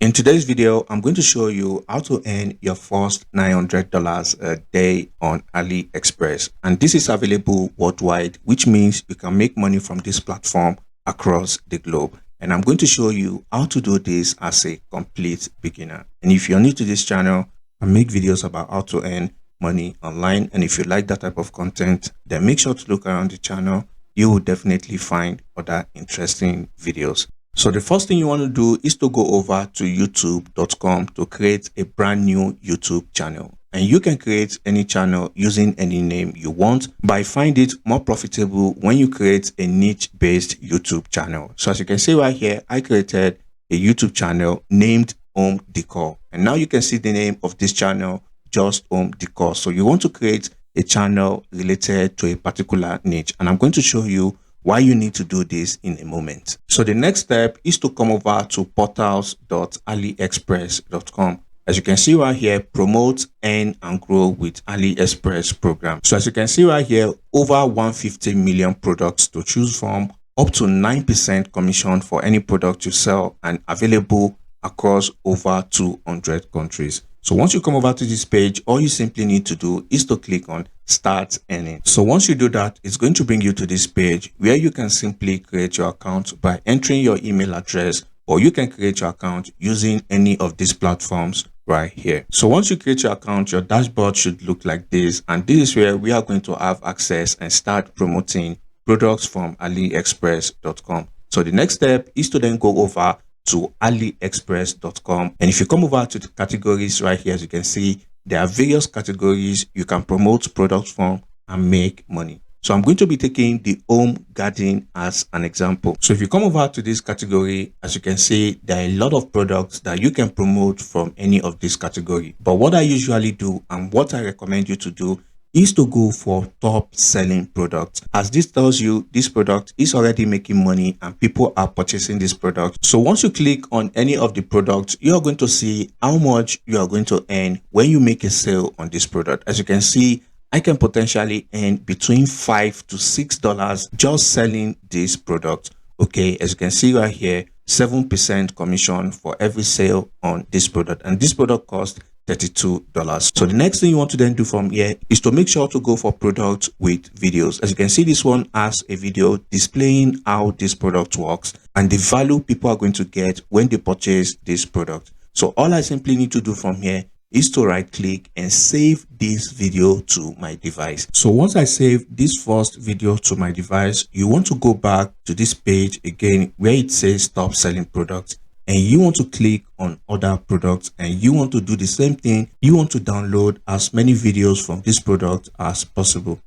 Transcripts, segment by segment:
In today's video, I'm going to show you how to earn your first $900 a day on Aliexpress. And this is available worldwide, which means you can make money from this platform across the globe. And I'm going to show you how to do this as a complete beginner. And if you're new to this channel, I make videos about how to earn money online. And if you like that type of content, then make sure to look around the channel. You will definitely find other interesting videos. So the first thing you want to do is to go over to youtube.com to create a brand new YouTube channel. And you can create any channel using any name you want, but I find it more profitable when you create a niche-based YouTube channel. So as you can see right here, I created a YouTube channel named Home Decor. And now you can see the name of this channel, just Home Decor. So you want to create a channel related to a particular niche. And I'm going to show you why you need to do this in a moment. So the next step is to come over to portals.aliexpress.com. As you can see right here, promote, earn, and grow with Aliexpress program. So as you can see right here, over 150 million products to choose from, up to 9% commission for any product you sell, and available across over 200 countries. So once you come over to this page, all you simply need to do is to click on Start Earning. So once you do that, it's going to bring you to this page where you can simply create your account by entering your email address, or you can create your account using any of these platforms right here. So once you create your account, your dashboard should look like this. And this is where we are going to have access and start promoting products from aliexpress.com. So the next step is to then go over to aliexpress.com, and if you come over to the categories right here, as you can see, there are various categories you can promote products from and make money. So I'm going to be taking the home garden as an example. So if you come over to this category, as you can see, there are a lot of products that you can promote from any of this category. But what I usually do and what I recommend you to do is to go for top selling products, as this tells you this product is already making money and people are purchasing this product. So once you click on any of the products, you are going to see how much you are going to earn when you make a sale on this product. As you can see, I can potentially earn between $5 to $6 just selling this product. Okay, as you can see right here, 7% commission for every sale on this product, and this product costs $32. So the next thing you want to then do from here is to make sure to go for products with videos. As you can see, this one has a video displaying how this product works and the value people are going to get when they purchase this product. So all I simply need to do from here is to right click and save this video to my device. So once I save this first video to my device, you want to go back to this page again where it says stop selling products, and you want to click on other products, and you want to do the same thing. You want to download as many videos from this product as possible.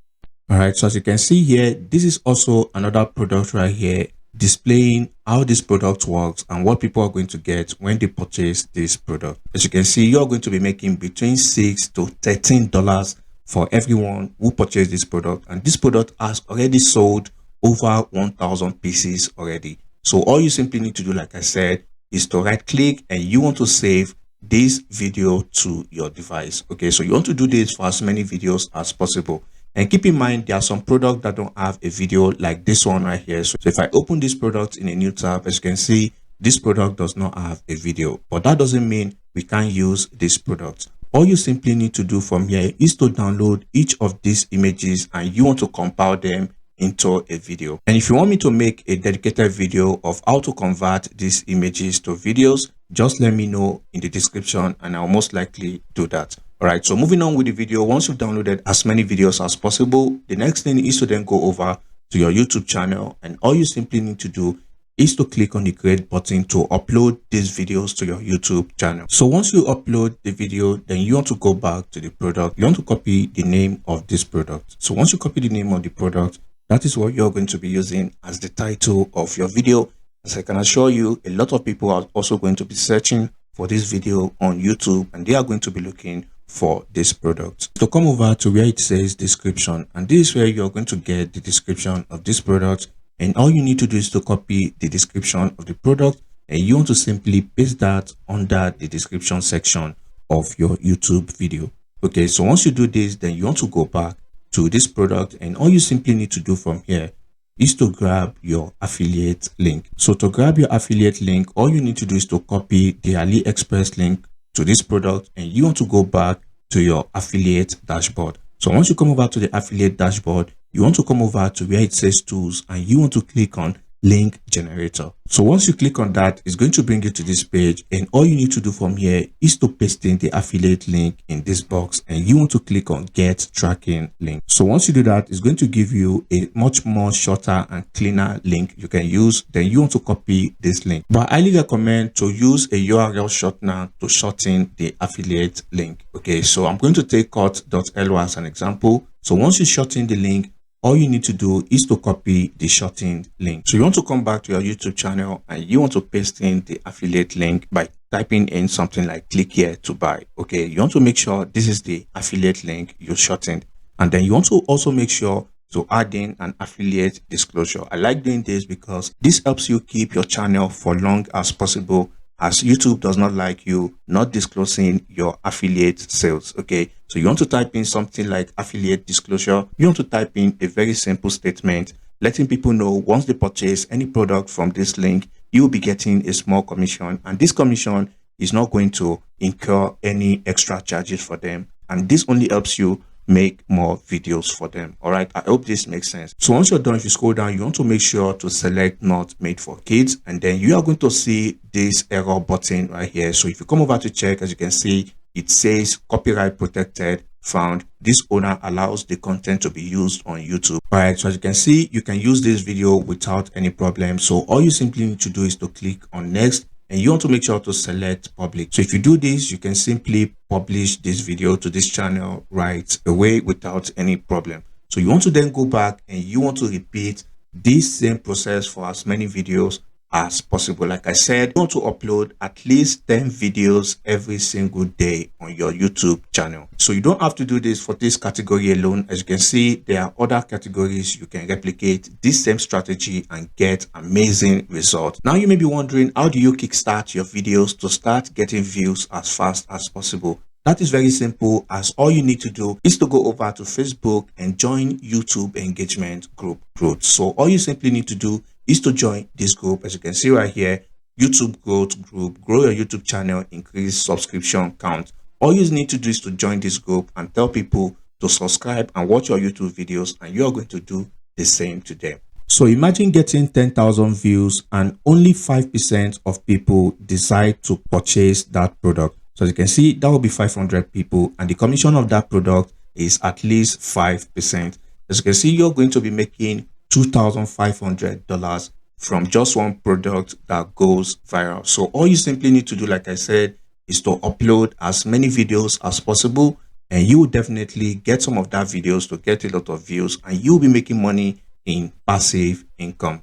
All right, so as you can see here, this is also another product right here displaying how this product works and what people are going to get when they purchase this product. As you can see, you're going to be making between $6 to $13 for everyone who purchased this product, and this product has already sold over 1,000 pieces already. So all you simply need to do, like I said, is to right click and you want to save this video to your device. Okay, so you want to do this for as many videos as possible. And keep in mind, there are some products that don't have a video like this one right here. So if I open this product in a new tab, as you can see, this product does not have a video, but that doesn't mean we can't use this product. All you simply need to do from here is to download each of these images and you want to compile them into a video. And if you want me to make a dedicated video of how to convert these images to videos, just let me know in the description and I'll most likely do that. All right, so moving on with the video, once you've downloaded as many videos as possible, the next thing is to then go over to your YouTube channel, and all you simply need to do is to click on the create button to upload these videos to your YouTube channel. So once you upload the video, then you want to go back to the product. You want to copy the name of this product. So once you copy the name of the product, that is what you're going to be using as the title of your video. As I can assure you, a lot of people are also going to be searching for this video on YouTube, and they are going to be looking for this product. So come over to where it says description, and this is where you're going to get the description of this product, and all you need to do is to copy the description of the product, and you want to simply paste that under the description section of your YouTube video. Okay, so once you do this, then you want to go back to this product, and all you simply need to do from here is to grab your affiliate link. So to grab your affiliate link, all you need to do is to copy the AliExpress link to this product, and you want to go back to your affiliate dashboard. So once you come over to the affiliate dashboard, you want to come over to where it says tools, and you want to click on link generator. So once you click on that, it's going to bring you to this page, and all you need to do from here is to paste in the affiliate link in this box, and you want to click on get tracking link. So once you do that, it's going to give you a much more shorter and cleaner link you can use. Then you want to copy this link, but I highly recommend to use a URL shortener to shorten the affiliate link. Okay, so I'm going to take cut.lo as an example. So once you shorten the link, all you need to do is to copy the shortened link. So you want to come back to your YouTube channel, and you want to paste in the affiliate link by typing in something like click here to buy. Okay, you want to make sure this is the affiliate link you shortened, and then you want to also make sure to add in an affiliate disclosure. I like doing this because this helps you keep your channel for long as possible, as YouTube does not like you not disclosing your affiliate sales. Okay, so you want to type in something like affiliate disclosure. You want to type in a very simple statement letting people know once they purchase any product from this link, you will be getting a small commission, and this commission is not going to incur any extra charges for them, and this only helps you make more videos for them. All right, I hope this makes sense. So once you're done, if you scroll down, you want to make sure to select not made for kids, and then you are going to see this error button right here. So if you come over to check, as you can see, it says copyright protected found. This owner allows the content to be used on YouTube. All right, so as you can see, you can use this video without any problem. So all you simply need to do is to click on next, and you want to make sure to select public. So if you do this, you can simply publish this video to this channel right away without any problem. So you want to then go back, and you want to repeat this same process for as many videos as possible. Like I said, you want to upload at least 10 videos every single day on your YouTube channel. So you don't have to do this for this category alone. As you can see, there are other categories you can replicate this same strategy and get amazing results. Now you may be wondering, how do you kickstart your videos to start getting views as fast as possible? That is very simple, as all you need to do is to go over to Facebook and join YouTube engagement group. So all you simply need to do is to join this group. As you can see right here, YouTube growth group, grow your YouTube channel, increase subscription count. All you need to do is to join this group and tell people to subscribe and watch your YouTube videos, and you're going to do the same to them. So imagine getting 10,000 views and only 5% of people decide to purchase that product. So as you can see, that will be 500 people, and the commission of that product is at least 5%. As you can see, you're going to be making $2,500 from just one product that goes viral. So all you simply need to do, like I said, is to upload as many videos as possible, and you will definitely get some of that videos to get a lot of views, and you'll be making money in passive income.